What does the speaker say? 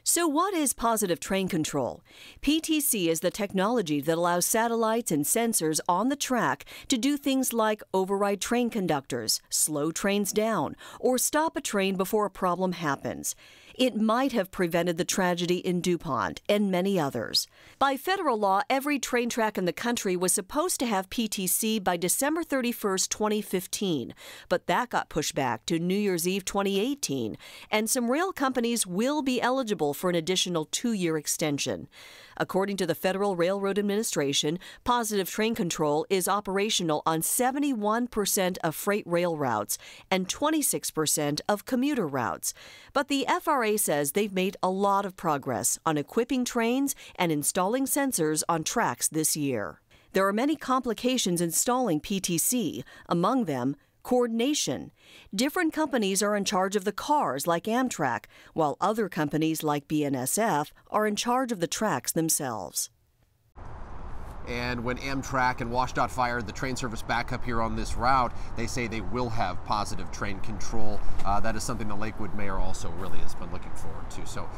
So what is positive train control? PTC is the technology that allows satellites and sensors on the track to do things like override train conductors, slow trains down, or stop a train before a problem happens. It might have prevented the tragedy in DuPont and many others. By federal law, every train track in the country was supposed to have PTC by December 31st, 2015, but that got pushed back to New Year's Eve 2018, and some rail companies will be eligible for an additional 2-year extension. According to the Federal Railroad Administration, positive train control is operational on 71% of freight rail routes and 26% of commuter routes. But the FRA says they've made a lot of progress on equipping trains and installing sensors on tracks this year. There are many complications installing PTC, among them coordination. Different companies are in charge of the cars, like Amtrak, while other companies, like BNSF, are in charge of the tracks themselves. And when Amtrak and WashDOT fired the train service back up here on this route, they say they will have positive train control. That is something the Lakewood mayor also really has been looking forward to. So